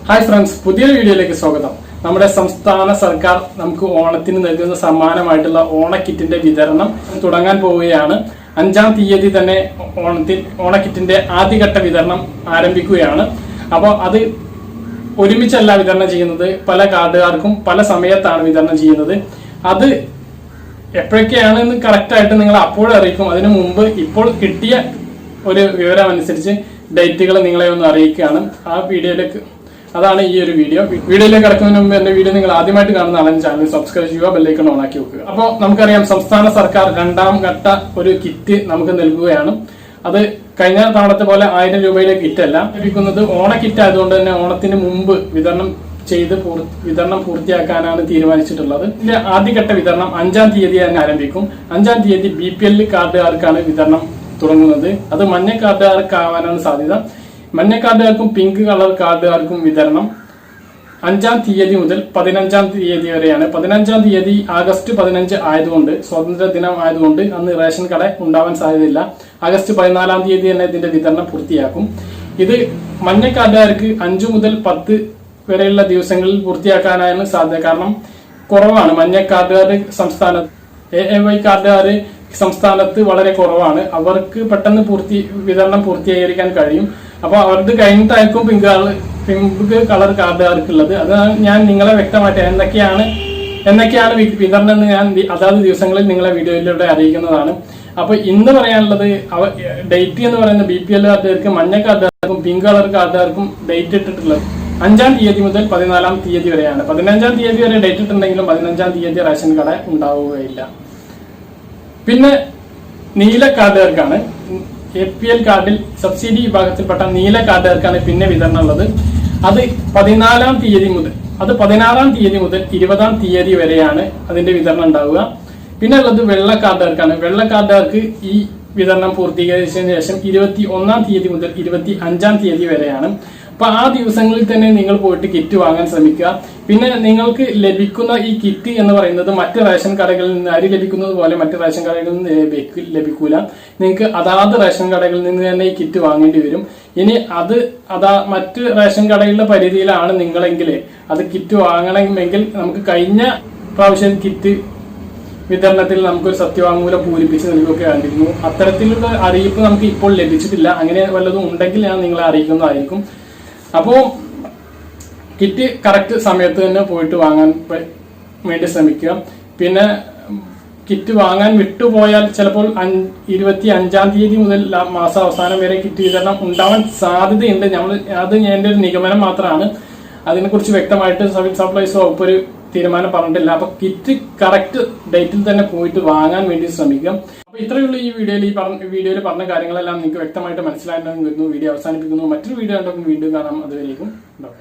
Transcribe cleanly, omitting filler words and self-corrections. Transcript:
Hi friends, പുതിയൊരു വീഡിയോയിലേക്ക് സ്വാഗതം. നമ്മുടെ സംസ്ഥാന സർക്കാർ നമുക്ക് ഓണത്തിന് നൽകുന്ന സമ്മാനമായിട്ടുള്ള ഓണക്കിറ്റിന്റെ വിതരണം തുടങ്ങാൻ പോവുകയാണ്. 5-ാം തീയതി തന്നെ ഓണക്കിറ്റിന്റെ ആദ്യഘട്ട വിതരണം ആരംഭിക്കുകയാണ്. അപ്പോൾ അത് ഒരുമിച്ചല്ല വിതരണം ചെയ്യുന്നത്, പല കാർഡുകാർക്കും പല സമയത്താണ് വിതരണം ചെയ്യുന്നത്. അത് എപ്പോഴൊക്കെയാണെന്ന് കറക്റ്റായിട്ട് നിങ്ങൾ അപ്പോഴും അറിയിക്കും. അതിനു മുമ്പ് ഇപ്പോൾ കിട്ടിയ ഒരു വിവരം അനുസരിച്ച് ഡേറ്റുകൾ നിങ്ങളെ ഒന്ന് അറിയിക്കുകയാണ്. ആ വീഡിയോയിലേക്ക് അതാണ് ഈ ഒരു വീഡിയോയിലേക്ക് കടക്കുന്നതിന് മുമ്പ് എന്റെ വീഡിയോ നിങ്ങൾ ആദ്യമായിട്ട് കാണുന്ന ആണെങ്കിൽ ചാനൽ സബ്സ്ക്രൈബ് ചെയ്യുക, ബെല്ലൈക്കൺ ഓൺ ആക്കി വെക്കുക. അപ്പോൾ നമുക്കറിയാം, സംസ്ഥാന സർക്കാർ 2-ാം ഘട്ട ഒരു കിറ്റ് നമുക്ക് നൽകുകയാണ്. അത് കഴിഞ്ഞ തവണത്തെ പോലെ 1000 രൂപയിലെ കിറ്റല്ല ലഭിക്കുന്നത്. ഓണക്കിറ്റ് ആയതുകൊണ്ട് തന്നെ ഓണത്തിന് മുമ്പ് വിതരണം പൂർത്തിയാക്കാനാണ് തീരുമാനിച്ചിട്ടുള്ളത്. ഇതിന്റെ ആദ്യഘട്ട വിതരണം 5-ാം തീയതി തന്നെ ആരംഭിക്കും. 5-ാം തീയതി BPL കാർഡുകാർക്കാണ് വിതരണം തുടങ്ങുന്നത്. അത് മഞ്ഞ കാർഡുകാർക്കാവാനാണ് സാധ്യത. മഞ്ഞ കാർഡുകാർക്കും പിങ്ക് കളർ കാർഡുകാർക്കും വിതരണം 5-ാം തീയതി മുതൽ 15-ാം തീയതി വരെയാണ്. 15-ാം തീയതി ആഗസ്റ്റ് 15 ആയതുകൊണ്ട്, സ്വാതന്ത്ര്യ ദിനം ആയതുകൊണ്ട് അന്ന് റേഷൻ കട ഉണ്ടാവാൻ സാധ്യതയില്ല. ആഗസ്റ്റ് 14-ാം തീയതി തന്നെ ഇതിന്റെ വിതരണം പൂർത്തിയാക്കും. ഇത് മഞ്ഞ കാർഡുകാർക്ക് 5 മുതൽ 10 വരെയുള്ള ദിവസങ്ങളിൽ പൂർത്തിയാക്കാനാണ് സാധ്യത. കാരണം കുറവാണ് മഞ്ഞ കാർഡുകാർ സംസ്ഥാനത്ത്. AAY കാർഡുകാർ സംസ്ഥാനത്ത് വളരെ കുറവാണ്. അവർക്ക് പെട്ടെന്ന് വിതരണം പൂർത്തീകരിക്കാൻ കഴിയും. അപ്പൊ അവർക്ക് കഴിഞ്ഞിട്ടായിരിക്കും പിങ്ക് കളർ കാർഡുകാർക്കുള്ളത്. അതാണ് ഞാൻ നിങ്ങളെ വ്യക്തമായിട്ട് എന്തൊക്കെയാണ് വിതരണം എന്ന് ഞാൻ അതാത് ദിവസങ്ങളിൽ നിങ്ങളെ വീഡിയോയിലൂടെ അറിയിക്കുന്നതാണ്. അപ്പൊ ഇന്ന് പറയാനുള്ളത്, ഡേറ്റ് എന്ന് പറയുന്നത് BPL കാർഡുകാർക്ക്, മഞ്ഞ കാർഡുകാർക്കും പിങ്ക് കളർ കാർഡുകാർക്കും ഡേറ്റ് ഇട്ടിട്ടുള്ളത് 5-ാം തീയതി മുതൽ 14-ാം തീയതി വരെയാണ്. 15-ാം തീയതി വരെ ഡേറ്റ് ഇട്ടുണ്ടെങ്കിലും 15-ാം തീയതി റേഷൻ കട ഉണ്ടാവുകയില്ല. പിന്നെ നീല കാർഡുകാർക്കാണ്, APL കാർഡിൽ സബ്സിഡി വിഭാഗത്തിൽപ്പെട്ട നീല കാർഡുകാർക്കാണ് പിന്നെ വിതരണം ഉള്ളത്. അത് 14-ാം തീയതി മുതൽ 16-ാം തീയതി മുതൽ 20-ാം തീയതി വരെയാണ് അതിന്റെ വിതരണം ഉണ്ടാവുക. പിന്നെ ഉള്ളത് വെള്ള കാർഡുകാർക്കാണ്. വെള്ള കാർഡുകാർക്ക് ഈ വിതരണം പൂർത്തീകരിച്ചതിന് ശേഷം 21-ാം തീയതി മുതൽ 25-ാം തീയതി വരെയാണ്. അപ്പൊ ആ ദിവസങ്ങളിൽ തന്നെ നിങ്ങൾ പോയിട്ട് കിറ്റ് വാങ്ങാൻ ശ്രമിക്കുക. പിന്നെ നിങ്ങൾക്ക് ലഭിക്കുന്ന ഈ കിറ്റ് എന്ന് പറയുന്നത് മറ്റ് റേഷൻ കടകളിൽ നിന്ന് അരി ലഭിക്കുന്നത് പോലെ മറ്റ് റേഷൻ കടകളിൽ നിന്ന് ലഭിക്കൂല. നിങ്ങൾക്ക് അതാത് റേഷൻ കടകളിൽ നിന്ന് തന്നെ ഈ കിറ്റ് വാങ്ങേണ്ടി വരും. ഇനി മറ്റ് റേഷൻ കടകളുടെ പരിധിയിലാണ് നിങ്ങളെങ്കിൽ അത് കിറ്റ് വാങ്ങണമെങ്കിൽ നമുക്ക് കഴിഞ്ഞ പ്രാവശ്യം കിറ്റ് വിതരണത്തിൽ നമുക്കൊരു സത്യവാങ്മൂലം പൂരിപ്പിച്ച് നൽകുകയൊക്കെ ആയിരുന്നു. അത്തരത്തിലുള്ള അറിയിപ്പ് നമുക്ക് ഇപ്പോൾ ലഭിച്ചിട്ടില്ല. അങ്ങനെ വല്ലതും ഉണ്ടെങ്കിൽ ഞാൻ നിങ്ങളെ അറിയിക്കുന്നതായിരിക്കും. അപ്പോൾ കിറ്റ് കറക്റ്റ് സമയത്ത് തന്നെ പോയിട്ട് വാങ്ങാൻ വേണ്ടി ശ്രമിക്കുക. പിന്നെ കിറ്റ് വാങ്ങാൻ വിട്ടുപോയാൽ ചിലപ്പോൾ 25-ാം തീയതി മുതൽ മാസം അവസാനം വരെ കിറ്റ് വിതരണം ഉണ്ടാവാൻ സാധ്യതയുണ്ട്. അത് എൻ്റെ ഒരു നിഗമനം മാത്രമാണ്. അതിനെക്കുറിച്ച് വ്യക്തമായിട്ട് സിവിൽ സപ്ലൈസ് വകുപ്പ് ഒരു തീരുമാനം പറഞ്ഞിട്ടില്ല. അപ്പൊ കിറ്റ് കറക്റ്റ് ഡേറ്റിൽ തന്നെ പോയിട്ട് വാങ്ങാൻ വേണ്ടി ശ്രമിക്കാം. അപ്പൊ ഇത്രയുള്ള ഈ വീഡിയോയിൽ പറഞ്ഞ കാര്യങ്ങളെല്ലാം നിങ്ങൾക്ക് വ്യക്തമായിട്ട് മനസ്സിലായിട്ടുണ്ടെന്ന് വരുന്നു. വീഡിയോ അവസാനിപ്പിക്കുന്നു. മറ്റൊരു വീഡിയോ വീണ്ടും കാണാം. അതുവരേക്കും ബൈ.